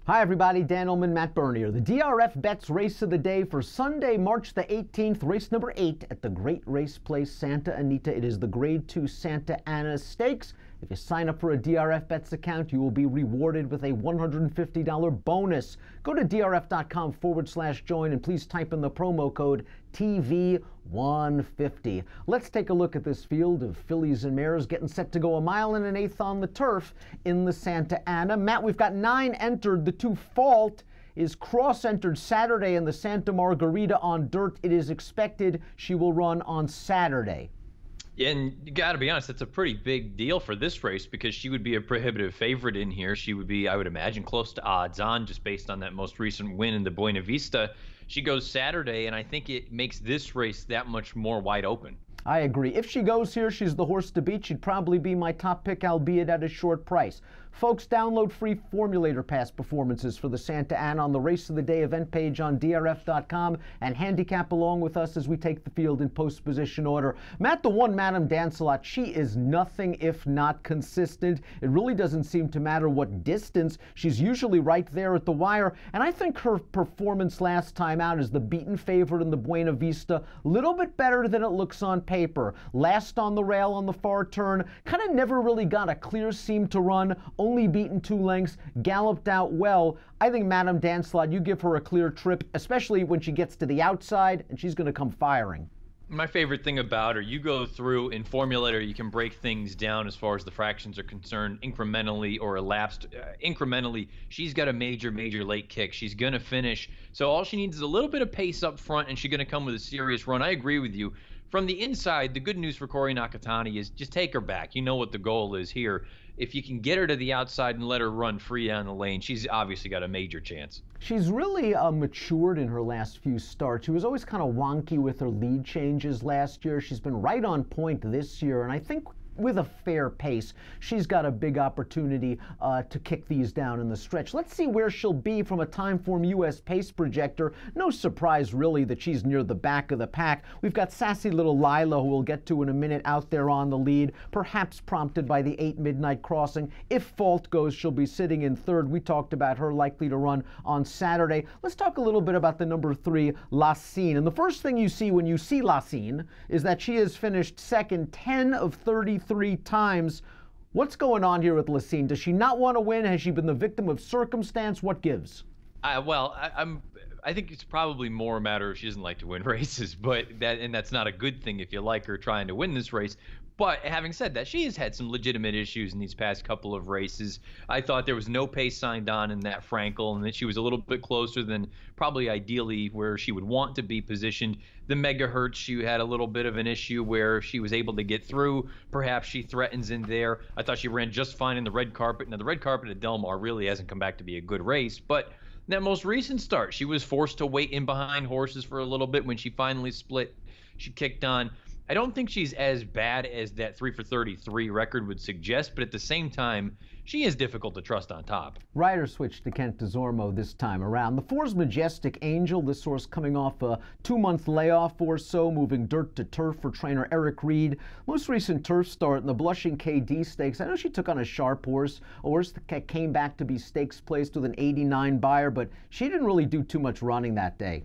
Hi everybody, Dan Illman, Matt Bernier. The DRF Bets Race of the Day for Sunday, March the 18th, race number 8 at the Great Race Place, Santa Anita. It is the Grade 2 Santa Ana Stakes. If you sign up for a DRF Bets account, you will be rewarded with a $150 bonus. Go to drf.com/join and please type in the promo code TV150. Let's take a look at this field of fillies and mares getting set to go 1 1/8 miles on the turf in the Santa Ana. Matt, we've got 9 entered. The 2 Fault is cross-entered Saturday in the Santa Margarita on dirt. It is expected she will run on Saturday. Yeah, and you got to be honest, that's a pretty big deal for this race because she would be a prohibitive favorite in here. She would be, I would imagine, close to odds on just based on that most recent win in the Buena Vista. She goes Saturday, and I think it makes this race that much more wide open. I agree. If she goes here, she's the horse to beat. She'd probably be my top pick, albeit at a short price. Folks, download free Formulator Pass performances for the Santa Ana on the Race of the Day event page on DRF.com and handicap along with us as we take the field in post-position order. Matt, the one Madame Dancelot, she is nothing if not consistent. It really doesn't seem to matter what distance. She's usually right there at the wire, and I think her performance last time out as the beaten favorite in the Buena Vista, a little bit better than it looks on paper. Last on the rail on the far turn, kind of never really got a clear seam to run, only beaten 2 lengths, galloped out well. I think Madame Dancelot, you give her a clear trip, especially when she gets to the outside, and she's going to come firing. My favorite thing about her, you go through in Formulator, you can break things down as far as the fractions are concerned, incrementally or elapsed. Incrementally, she's got a major late kick. She's going to finish. So all she needs is a little bit of pace up front, and she's going to come with a serious run. I agree with you. From the inside, the good news for Corey Nakatani is just take her back. You know what the goal is here. If you can get her to the outside and let her run free down the lane, she's obviously got a major chance. She's really matured in her last few starts. She was always kind of wonky with her lead changes last year. She's been right on point this year, and I think with a fair pace, she's got a big opportunity to kick these down in the stretch. Let's see where she'll be from a Timeform US pace projector. No surprise, really, that she's near the back of the pack. We've got sassy little Lila, who we'll get to in a minute, out there on the lead, perhaps prompted by the 8 Midnight Crossing. If Fault goes, she'll be sitting in third. We talked about her likely to run on Saturday. Let's talk a little bit about the number 3, Lacine. And the first thing you see when you see Lacine is that she has finished second 10 of 33 times. What's going on here with Lacine? Does she not want to win? Has she been the victim of circumstance? What gives? I think it's probably more a matter of she doesn't like to win races, but that's not a good thing if you like her trying to win this race. But having said that, she has had some legitimate issues in these past couple of races. I thought there was no pace signed on in that Frankel, and that she was a little bit closer than probably ideally where she would want to be positioned. The megahertz, she had a little bit of an issue where she was able to get through. Perhaps she threatens in there. I thought she ran just fine in the red carpet. Now, the red carpet at Del Mar really hasn't come back to be a good race, but that most recent start, she was forced to wait in behind horses for a little bit. When she finally split, she kicked on. I don't think she's as bad as that 3 for 33 record would suggest, but at the same time, she is difficult to trust on top. Rider switch to Kent DeZormo this time around. The 4's Majestic Angel, this horse coming off a 2-month layoff or so, moving dirt to turf for trainer Eric Reed. Most recent turf start in the Blushing KD Stakes. I know she took on a sharp horse, a horse that came back to be stakes placed with an 89 buyer, but she didn't really do too much running that day.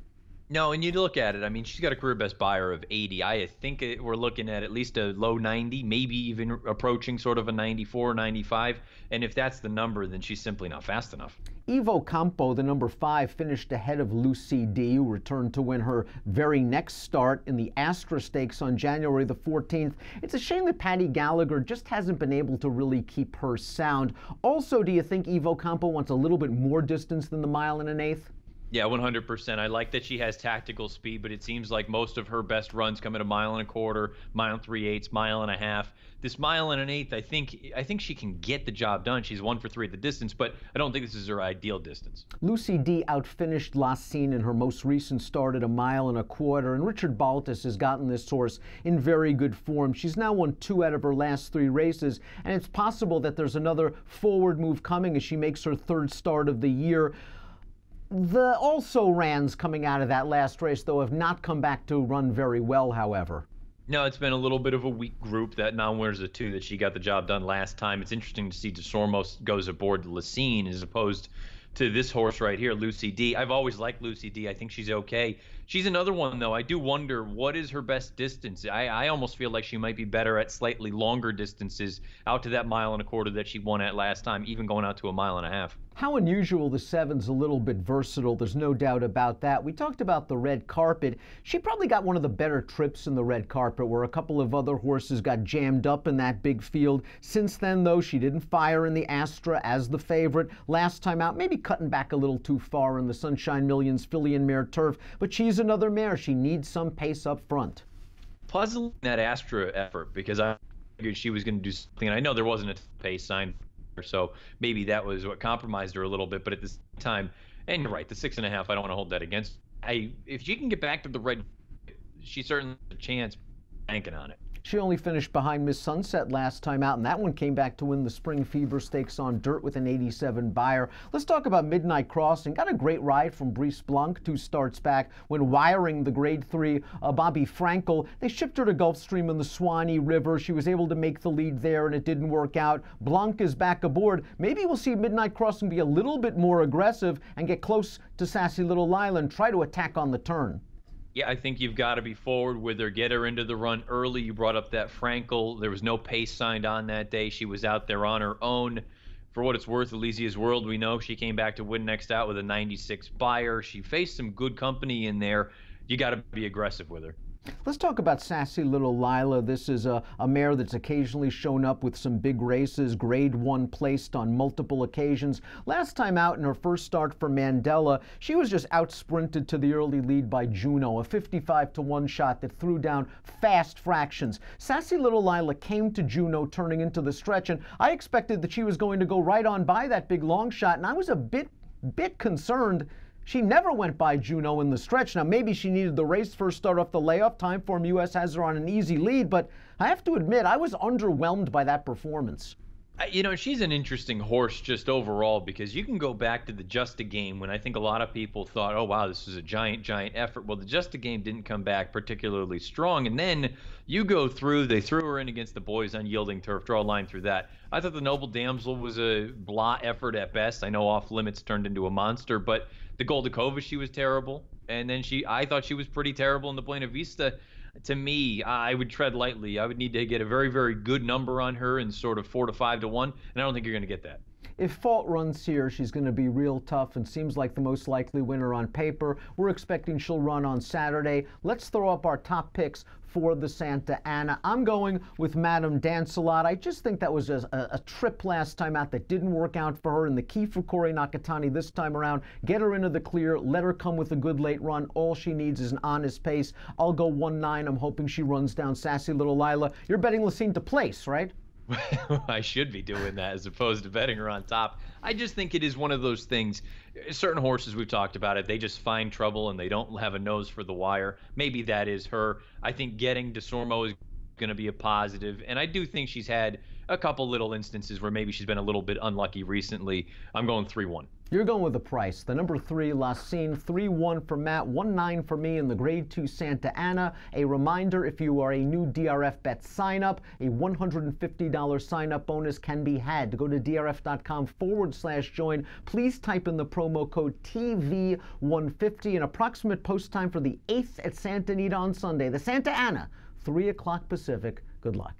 No, and you look at it, I mean, she's got a career best buyer of 80. I think we're looking at least a low 90, maybe even approaching sort of a 94, 95. And if that's the number, then she's simply not fast enough. Evo Campo, the number 5, finished ahead of Lucy D, who returned to win her very next start in the Astra Stakes on January the 14th. It's a shame that Patty Gallagher just hasn't been able to really keep her sound. Also, do you think Evo Campo wants a little bit more distance than the 1 1/8 miles? Yeah, 100%. I like that she has tactical speed, but it seems like most of her best runs come at a 1.25 miles, 1 3/8 miles, 1.5 miles. This 1.125 miles, I think she can get the job done. She's 1 for 3 at the distance, but I don't think this is her ideal distance. Lucy D outfinished Lacine in her most recent start at 1.25 miles, and Richard Baltas has gotten this horse in very good form. She's now won 2 out of her last 3 races, and it's possible that there's another forward move coming as she makes her 3rd start of the year. The also-rans coming out of that last race, though, have not come back to run very well, however. No, it's been a little bit of a weak group. That non-winners of 2 that she got the job done last time. It's interesting to see DeSormo goes aboard Lacine as opposed to this horse right here, Lucy D. I've always liked Lucy D. I think she's okay. She's another one, though. I do wonder, what is her best distance? I almost feel like she might be better at slightly longer distances, out to that 1.25 miles that she won at last time, even going out to 1.5 miles. How unusual the 7's a little bit versatile. There's no doubt about that. We talked about the red carpet. She probably got one of the better trips in the red carpet, where a couple of other horses got jammed up in that big field. Since then, though, she didn't fire in the Astra as the favorite. Last time out, maybe cutting back a little too far in the Sunshine Millions filly and mare turf, but she's another mare. She needs some pace up front. Puzzling, that Astra effort, because I figured she was going to do something. And I know there wasn't a pace sign, so maybe that was what compromised her a little bit. But at the same time, and you're right, the 6.5, I don't want to hold that against. If she can get back to the red, she certainly has a chance banking on it. She only finished behind Miss Sunset last time out, and that one came back to win the Spring Fever Stakes on dirt with an 87 buyer. Let's talk about Midnight Crossing. Got a great ride from Brice Blanc 2 starts back when wiring the Grade 3 Bobby Frankel. They shipped her to Gulfstream in the Swanee River. She was able to make the lead there, and it didn't work out. Blanc is back aboard. Maybe we'll see Midnight Crossing be a little bit more aggressive and get close to Sassy Little Lila and try to attack on the turn. Yeah, I think you've got to be forward with her, get her into the run early. You brought up that Frankel. There was no pace signed on that day. She was out there on her own. For what it's worth, Elysia's World, we know she came back to win next out with a 96 buyer. She faced some good company in there. You got to be aggressive with her. Let's talk about Sassy Little Lila. This is a mare that's occasionally shown up with some big races, Grade 1 placed on multiple occasions. Last time out in her first start for Mandela, she was just out-sprinted to the early lead by Juno, a 55-to-1 shot that threw down fast fractions. Sassy Little Lila came to Juno turning into the stretch, and I expected that she was going to go right on by that big long shot, and I was a bit concerned. She never went by Juno in the stretch. Now, maybe she needed the race first start off the layoff. Timeform US has her on an easy lead, but I have to admit, I was underwhelmed by that performance. You know, she's an interesting horse just overall, because you can go back to the Just a Game when I think a lot of people thought, oh, wow, this is a giant effort. Well, the Just a Game didn't come back particularly strong. And then you go through, they threw her in against the boys on yielding turf, draw a line through that. I thought the Noble Damsel was a blah effort at best. I know Off Limits turned into a monster, but the Goldacova, she was terrible. And then I thought she was pretty terrible in the Buena Vista. To me, I would tread lightly. I would need to get a very, very good number on her in sort of 4 to 5 to 1, and I don't think you're going to get that. If Fault runs here, she's going to be real tough and seems like the most likely winner on paper. We're expecting she'll run on Saturday. Let's throw up our top picks for the Santa Ana. I'm going with Madame Dance-A-Lot. I just think that was a trip last time out that didn't work out for her, and the key for Corey Nakatani this time around, get her into the clear, let her come with a good late run. All she needs is an honest pace. I'll go 1-9. I'm hoping she runs down Sassy Little Lila. You're betting Lacine to place, right? I should be doing that as opposed to betting her on top. I just think it is one of those things. Certain horses, we've talked about it, they just find trouble and they don't have a nose for the wire. Maybe that is her. I think getting DeSormo is going to be a positive, and I do think she's had a couple little instances where maybe she's been a little bit unlucky recently. I'm going 3-1. You're going with the price. The number 3, Lacine, 3-1 for Matt, 1-9 for me in the Grade 2 Santa Ana. A reminder, if you are a new DRF Bet sign-up, a $150 sign-up bonus can be had. To go to drf.com/join, please type in the promo code TV150. An approximate post time for the 8th at Santa Anita on Sunday. The Santa Ana, 3 o'clock Pacific. Good luck.